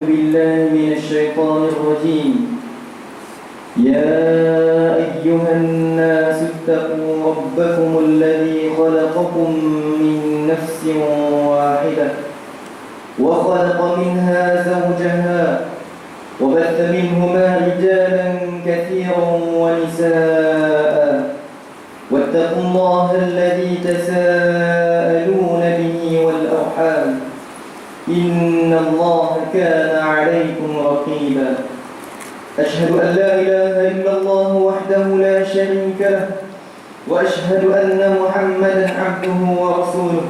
بالله من الشيطان الرجيم. يا أيها الناس اتقوا ربكم الذي خلقكم من نفس واحدة وخلق منها زوجها وبث منهما رجالا كثيرا ونساء واتقوا الله الذي تساءلون به والأرحام إن الله كان عليكم رقيبا. أشهد أن لا إله إلا الله وحده لا شريك له وأشهد أن محمدا عبده ورسوله.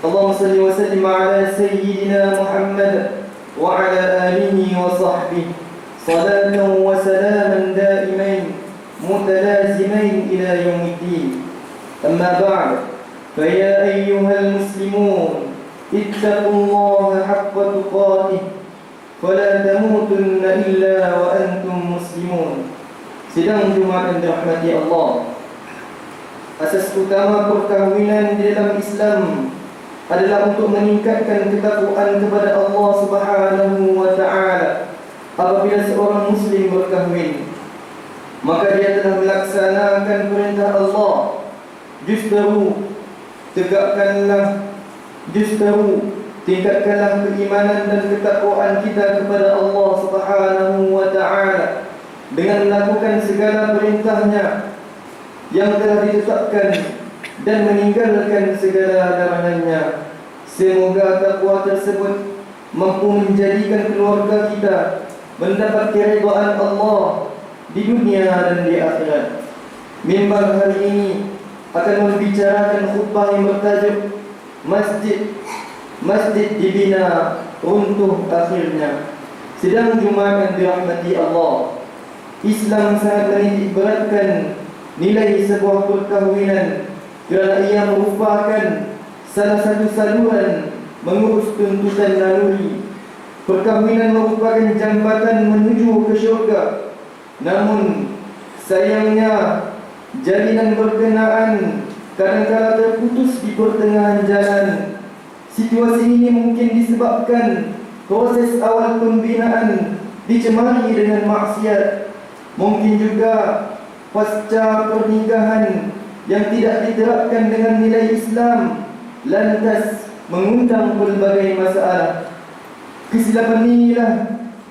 اللهم صل وسلم على سيدنا محمد وعلى آله وصحبه صلاة وسلاما دائمين متلازمين إلى يوم الدين. أما بعد، فيا أيها المسلمون اتقوا الله حق تقاته ولا تموتن إلا وأنتم مسلمون. Sidang Jumat yang dirahmati Allah, asas utama perkahwinan di dalam Islam adalah untuk meningkatkan ketakwaan kepada Allah Subhanahu wa Ta'ala. Apabila seorang Muslim berkahwin, maka dia telah melaksanakan perintah Allah. Justru tingkatkanlah keimanan dan ketakwaan kita kepada Allah Subhanahu wa Ta'ala dengan melakukan segala perintahnya yang telah ditetapkan dan meninggalkan segala larangannya. Semoga takwa tersebut mampu menjadikan keluarga kita mendapat keridhaan Allah di dunia dan di akhirat. Mimbar hari ini akan membicarakan khutbah yang bertajuk Masjid dibina runtuh akhirnya. Sidang Jumat yang dirahmati Allah, Islam sangat menitik beratkan nilai sebuah perkahwinan kerana ia merupakan salah satu saluran mengurus tuntutan naluri. Perkahwinan merupakan jambatan menuju ke syurga. Namun sayangnya jalinan berkenaan kadang-kadang terputus di pertengahan jalan. Situasi ini mungkin disebabkan proses awal pembinaan dicemari dengan maksiat. Mungkin juga pasca pernikahan yang tidak diterapkan dengan nilai Islam lantas mengundang pelbagai masalah. Kesilapan inilah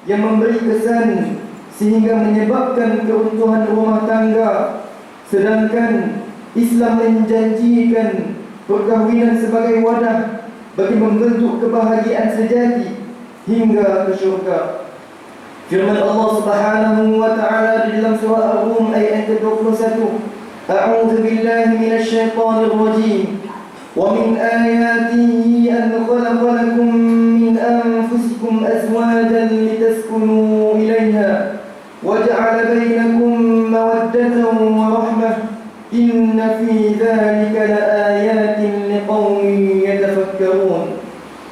yang memberi kesan sehingga menyebabkan keruntuhan rumah tangga. Sedangkan Islam menjanjikan perkahwinan sebagai wadah bagi membentuk kebahagiaan sejati hingga ke syurga. Firman Allah Subhanahu wa Ta'ala di dalam surah Ar-Rum ayat ke-21, A'udzu billahi minasy syaithanir rajim. Wa min ayatihi an khalaqa lakum min anfusikum azwajan litaskunu ilayha wa ja'ala bainakum mawaddatan wa rahmah. Inna fi dzalika laayatin liqaumin yatafakkarun.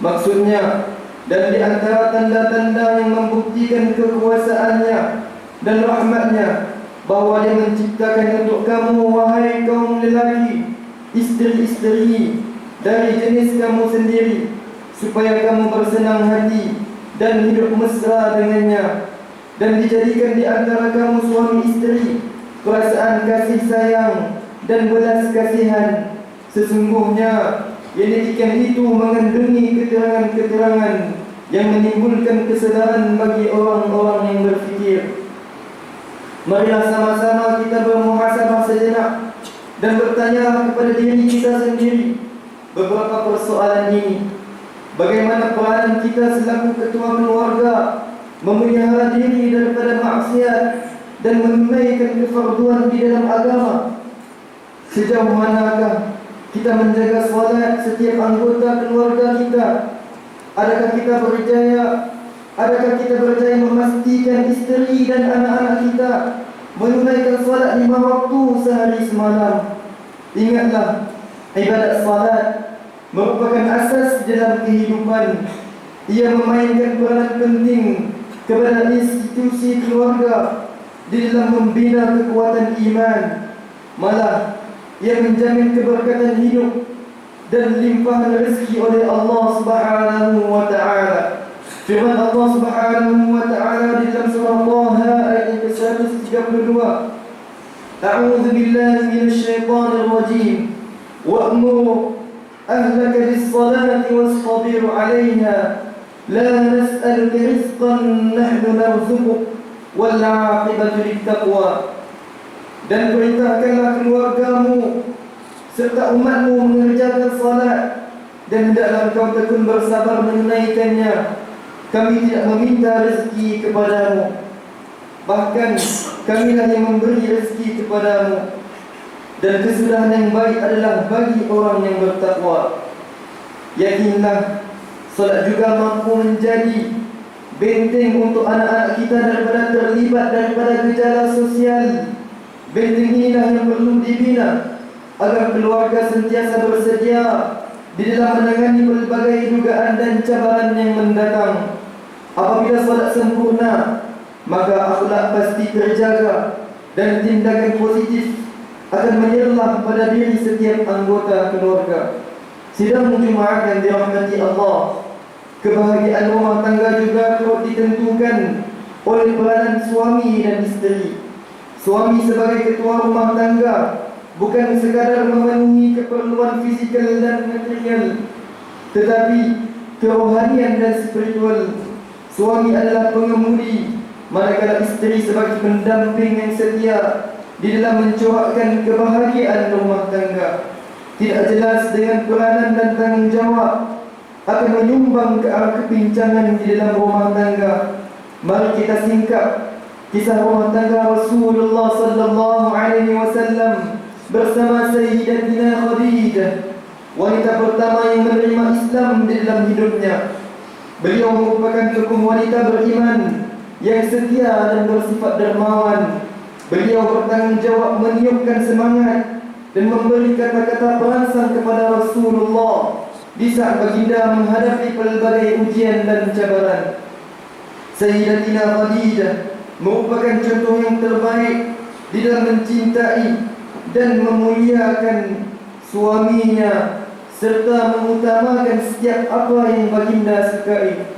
Maksudnya, dan di antara tanda-tanda yang membuktikan kekuasaannya dan rahmatnya, bahawa dia menciptakan untuk kamu, wahai kaum lelaki, isteri-isteri dari jenis kamu sendiri, supaya kamu bersenang hati dan hidup mesra dengannya, dan dijadikan di antara kamu suami isteri perasaan kasih sayang dan belas kasihan. Sesungguhnya yang demikian itu mengandungi keterangan-keterangan yang menimbulkan kesedaran bagi orang-orang yang berfikir. Marilah sama-sama kita bermuhasabah sejenak dan bertanya kepada diri kita sendiri beberapa persoalan ini. Bagaimana peranan kita selaku ketua keluarga memelihara diri daripada maksiat dan menunaikan kefarduan di dalam agama? Sejauh manakah kita menjaga solat setiap anggota keluarga kita? Adakah kita berjaya memastikan isteri dan anak-anak kita menunaikan solat 5 waktu sehari semalam? Ingatlah, ibadat solat merupakan asas dalam kehidupan. Ia memainkan peranan penting kepada institusi keluarga di dalam membina kekuatan iman. Malah ia menjamin keberkatan hidup dan limpahan rezeki oleh Allah Subhanahu wa Ta'ala. Firman Allah Subhanahu wa taala di dalam surah Taha ayat 132. A'udzu billahi minasy syaithanir rajim. Wa'mur ahlaka bis-salati wastabir 'alayha la nas'aluka rizqan nahnu narzuquk wal 'aqibatu lit-taqwa. Dan perintahkanlah keluargamu serta umatmu mengerjakan salat, dan hendaklah engkau tekun bersabar menunaikannya. Kami tidak meminta rezeki kepadamu, bahkan kamilah yang memberi rezeki kepadamu. Dan kesudahan yang baik adalah bagi orang yang bertakwa. Yakinlah, salat juga mampu menjadi benteng untuk anak-anak kita daripada terlibat daripada gejala sosial. Benteng inilah yang perlu dibina agar keluarga sentiasa bersedia di dalam menangani berbagai dugaan dan cabaran yang mendatang. Apabila salat sempurna, maka akhlak pasti terjaga dan tindakan positif akan menyerlah pada diri setiap anggota keluarga. Sidang Jumaat yang dirahmati Allah, kebahagiaan rumah tangga juga turut ditentukan oleh peranan suami dan isteri. Suami sebagai ketua rumah tangga bukan sekadar memenuhi keperluan fizikal dan material, tetapi kerohanian dan spiritual. Suami adalah pengemudi, manakala isteri sebagai pendamping yang setia di dalam mencorakkan kebahagiaan rumah tangga. Tidak jelas dengan peranan dan tanggungjawab akan menyumbang ke arah kepincangan di dalam rumah tangga. Mari kita singkap kisah rumah tangga Rasulullah sallallahu alaihi wasallam bersama Sayyidatina Khadijah, wanita pertama yang menerima Islam di dalam hidupnya. Beliau merupakan tokoh wanita beriman yang setia dan bersifat dermawan. Beliau bertanggung jawab meniupkan semangat dan memberi kata-kata perangsang kepada Rasulullah di saat baginda menghadapi pelbagai ujian dan cabaran. Sayyidatina Khadijah merupakan contoh yang terbaik di dalam mencintai dan memuliakan suaminya serta mengutamakan setiap apa yang baginda sukai.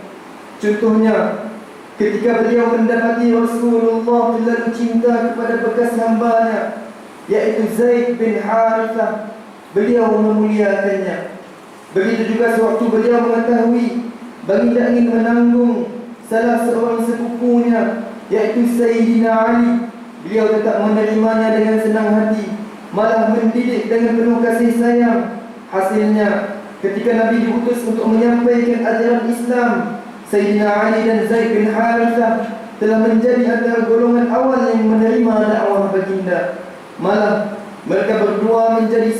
Contohnya, ketika beliau mendapati Rasulullah terlalu cinta kepada bekas hambanya, yaitu Zaid bin Harithah, beliau memuliakannya. Begitu juga sewaktu beliau mengetahui baginda ingin menanggung salah seorang sepupunya, yaitu Sayyidina Ali, beliau tetap menerimanya dengan senang hati, malah mendidik dengan penuh kasih sayang. Hasilnya, ketika Nabi diutus untuk menyampaikan ajaran Islam, Sayyidina Ali dan Zaid bin Harithah telah menjadi antara golongan awal yang menerima dakwah baginda. Malah mereka berdua menjadi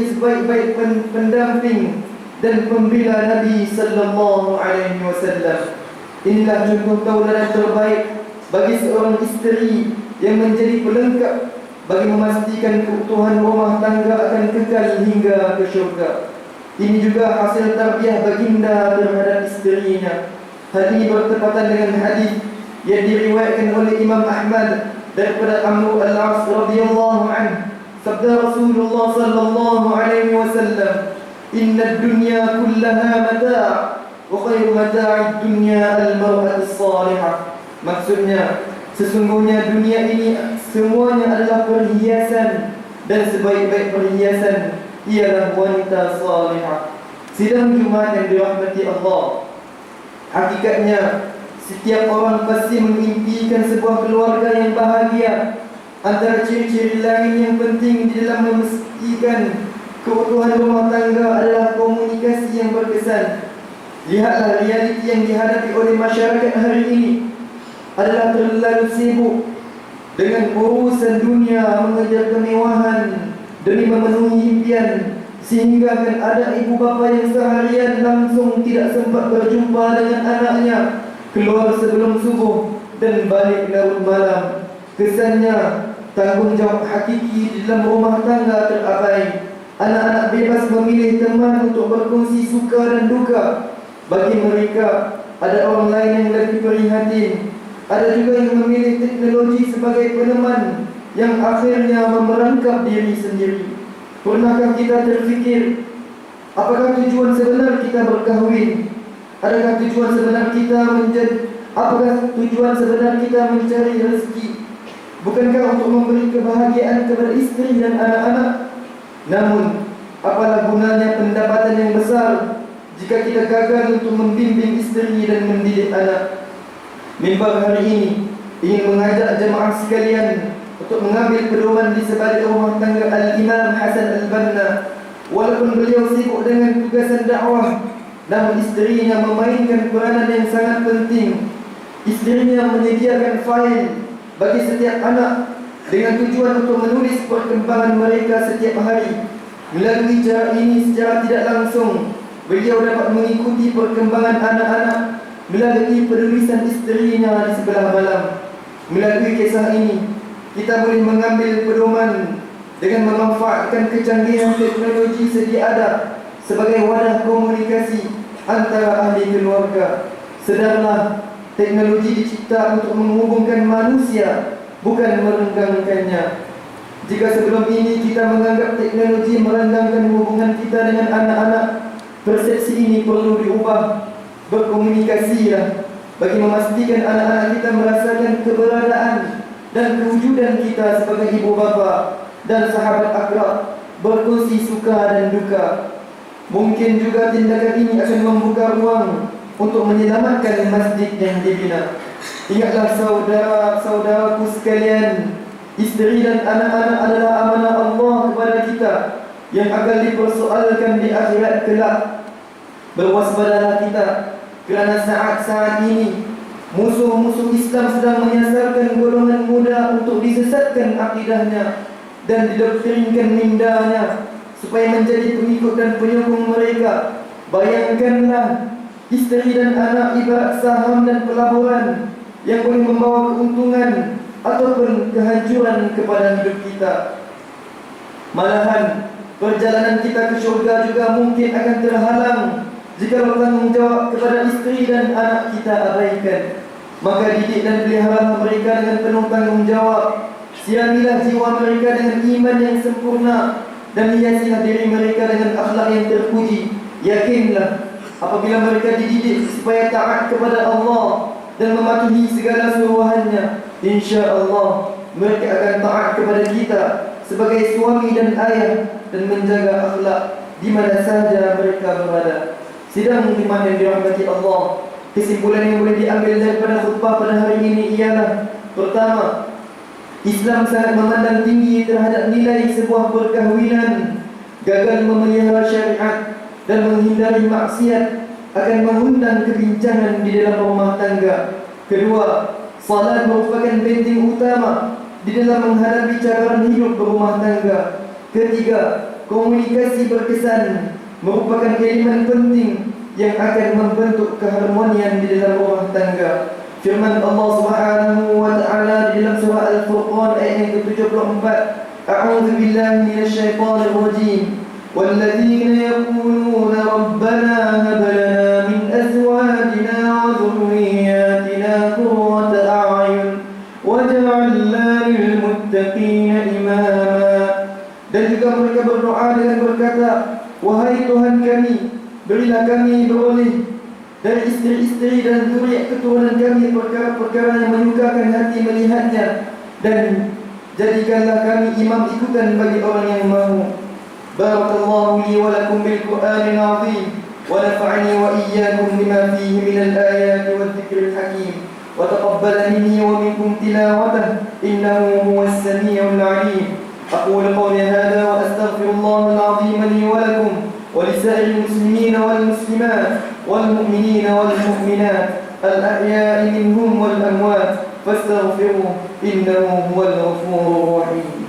sebaik-baik pendamping dan pembela Nabi sallallahu alaihi wasallam. Inilah contoh tauladan terbaik bagi seorang isteri yang menjadi pelengkap bagi memastikan keutuhan rumah tangga akan kekal hingga ke syurga. Ini juga hasil tarbiyah baginda terhadap isterinya. Hal ini bertepatan dengan hadis yang diriwayatkan oleh Imam Ahmad daripada Amr al-As radhiyallahu anhu. Sabda Rasulullah sallallahu alaihi wasallam, "Inna ad-dunya kullaha mata' wa khairu mata'id dunya al-mar'atu as-salihah." Maksudnya, sesungguhnya dunia ini semuanya adalah perhiasan, dan sebaik-baik perhiasan ialah wanita salihah. Sidang Jumaat yang dirahmati Allah, hakikatnya setiap orang pasti mengimpikan sebuah keluarga yang bahagia. Antara ciri-ciri lain yang penting di dalam memastikan keutuhan rumah tangga adalah komunikasi yang berkesan. Lihatlah realiti yang dihadapi oleh masyarakat hari ini adalah terlalu sibuk dengan urusan dunia, mengejar kemewahan demi memenuhi impian, sehingga kan ada ibu bapa yang seharian langsung tidak sempat berjumpa dengan anaknya, keluar sebelum subuh dan balik larut malam. Kesannya tanggungjawab hakiki di dalam rumah tangga terabai. Anak-anak bebas memilih teman untuk berkongsi suka dan duka. Bagi mereka, ada orang lain yang lebih prihatin. Ada juga yang memilih teknologi sebagai peneman yang akhirnya memerangkap diri sendiri. Pernahkah kita terfikir Apakah tujuan sebenar kita berkahwin? Adakah tujuan sebenar kita apakah tujuan sebenar kita mencari rezeki? Bukankah untuk memberi kebahagiaan kepada istri dan anak-anak? Namun, apalah gunanya pendapatan yang besar jika kita gagal untuk membimbing istri dan mendidik anak? Mimbar hari ini ingin mengajak jemaah sekalian untuk mengambil pedoman di sebalik rumah tangga Al-Imam Hasan Al-Banna. Walaupun beliau sibuk dengan tugasan dakwah, namun isterinya memainkan peranan yang sangat penting. Isterinya menyediakan fail bagi setiap anak dengan tujuan untuk menulis perkembangan mereka setiap hari. Melalui cara ini secara tidak langsung, beliau dapat mengikuti perkembangan anak-anak melalui penulisan isterinya di sebelah malam. Melalui kisah ini, kita boleh mengambil pedoman dengan memanfaatkan kecanggihan teknologi sedia ada sebagai wadah komunikasi antara ahli keluarga. Sedarlah, teknologi dicipta untuk menghubungkan manusia, bukan merenggangkannya. Jika sebelum ini kita menganggap teknologi merenggangkan hubungan kita dengan anak-anak, persepsi ini perlu diubah. Berkomunikasilah bagi memastikan anak-anak kita merasakan keberadaan dan kewujudan kita sebagai ibu bapa dan sahabat akrab, berkongsi suka dan duka. Mungkin juga tindakan ini akan membuka ruang untuk menyelamatkan masjid yang dibina. Ingatlah saudara-saudaraku sekalian, isteri dan anak-anak adalah amanah Allah kepada kita yang akan dipersoalkan di akhirat kelak. Berwaspadalah kita, kerana saat-saat ini musuh-musuh Islam sedang menyasarkan golongan muda untuk disesatkan akidahnya dan didoktrinkan mindanya supaya menjadi pengikut dan penyokong mereka. Bayangkanlah, isteri dan anak ibarat saham dan pelaburan yang boleh membawa keuntungan ataupun kehancuran kepada hidup kita. Malahan, perjalanan kita ke syurga juga mungkin akan terhalang jika bertanggungjawab kepada isteri dan anak kita abaikan. Maka didik dan pelihara mereka dengan penuh tanggungjawab. Siramilah jiwa mereka dengan iman yang sempurna dan hiasilah diri mereka dengan akhlak yang terpuji. Yakinlah, apabila mereka dididik supaya taat kepada Allah dan mematuhi segala suruhannya, insya-Allah mereka akan taat kepada kita sebagai suami dan ayah dan menjaga akhlak di mana saja mereka berada. Sidang iman yang dirahmati Allah, kesimpulan yang boleh diambil daripada khutbah pada hari ini ialah: pertama, Islam sangat memandang tinggi terhadap nilai sebuah perkahwinan. Gagal memelihara syariat dan menghindari maksiat akan mengundang kebincangan di dalam rumah tangga. Kedua, salat merupakan benteng utama di dalam menghadapi cabaran hidup berumah tangga. Ketiga, komunikasi berkesan merupakan elemen penting yang akan membentuk keharmonian di dalam rumah tangga. Firman Allah Subhanahu wa taala di dalam surah Al-Furqan ayat yang ke-74, A'udzu billahi minasyaitonir rajim. Walladzina yaquluna rabbana hab lana min azwajina wa dhurriyyatina qurrata a'yun waj'alna lil muttaqina imama. Dan juga mereka berdoa dengan berkata, wahai Tuhan kami, berilah kami beroleh dari isteri-isteri dan zuriat keturunan kami perkara-perkara yang menyukakan hati melihatnya, dan jadikanlah kami imam ikutan bagi orang yang mahu. Barakallahu li wa lakum bil Qur'anil azim wa nafa'ani wa iyyakum bima fihi minal ayati wad dzikril hakim wa taqabbal minni wa minkum tilawatahu innahu huwas samiul alim. Aqulu qawli hadha wa astaghfirullahal azim li wa lakum ولسائر المسلمين والمسلمات والمؤمنين والمؤمنات الأحياء منهم والأموات فاستغفروه إنه هو الغفور الرحيم.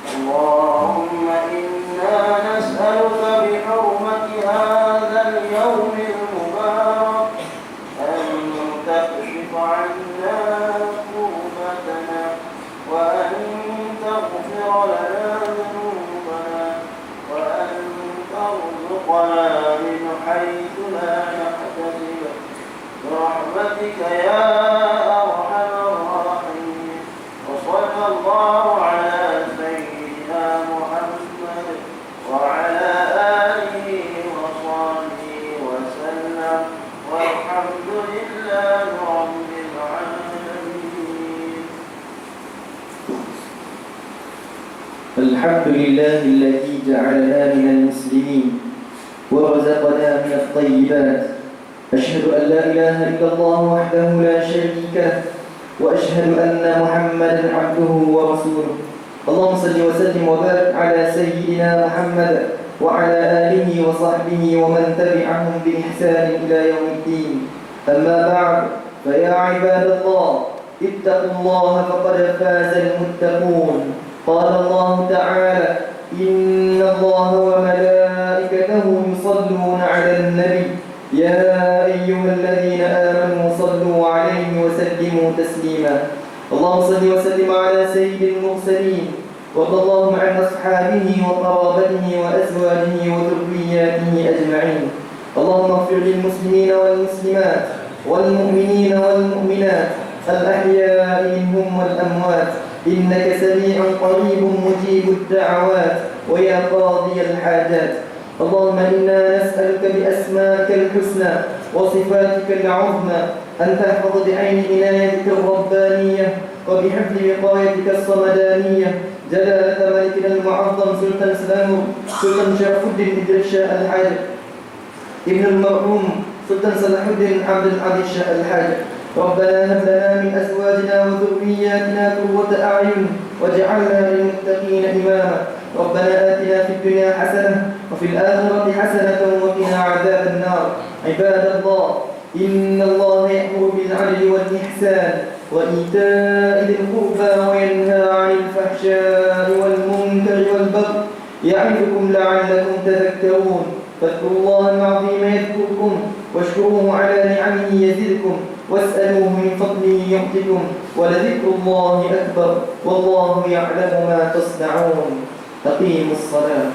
اللهم إنا نسألك بحرمة هذا اليوم المبارك أن تكشف عنا كربتنا وأن تغفر لنا ذنوبنا وأن ترزقنا من حيث لا نحتسب برحمتك يا أرحم الراحمين. وصلى الله الحمد لله الذي جعلنا من المسلمين ورزقنا من الطيبات. أشهد أن لا إله إلا الله وحده لا شريك له، وأشهد أن محمدا عبده ورسوله. اللهم صل وسلم وبارك على سيدنا محمد وعلى آله وصحبه ومن تبعهم بإحسان إلى يوم الدين. أما بعد، فيا عباد الله، اتقوا الله فقد فاز المتقون. قال الله تعالى: إن الله وملائكته يصلون على النبي يا أيها الذين آمنوا صلوا عليه وسلموا تسليما. اللهم صل وسلم على سيد المرسلين، وارض اللهم عن أصحابه وقرابته وأزواجه وذرياته أجمعين. اللهم اغفر للمسلمين والمسلمات والمؤمنين والمؤمنات الأحياء منهم والأموات، إنك سميع قريب مجيب الدعوات ويا قاضي الحاجات. اللهم إنا نسألك بأسمائك الحسنى وصفاتك العظمى أن تحفظ بعين عنايتك الربانية وبحفظ وقايتك الصمدانية جلالة ملكنا المعظم سلطان شرف الدين إدريس شاه الحاج ابن المرحوم سلطان صلاح الدين عبد العزيز شاه الحاج. ربنا هب لنا من أزواجنا وذرياتنا قرة أعين واجعلنا للمتقين إماما. ربنا آتنا في الدنيا حسنة وفي الآخرة حسنة وقنا عذاب النار. عباد الله، إن الله يأمر بالعدل والإحسان وإيتاء ذي القربى وينهى عن الفحشاء والمنكر والبغي يعظكم لعلكم تذكرون. فاذكروا الله العظيم يذكركم واشكروه على نعمه يزدكم واسألوه من فضله يعطكم ولذكر الله أكبر والله يعلم ما تصنعون. أقيموا الصلاة.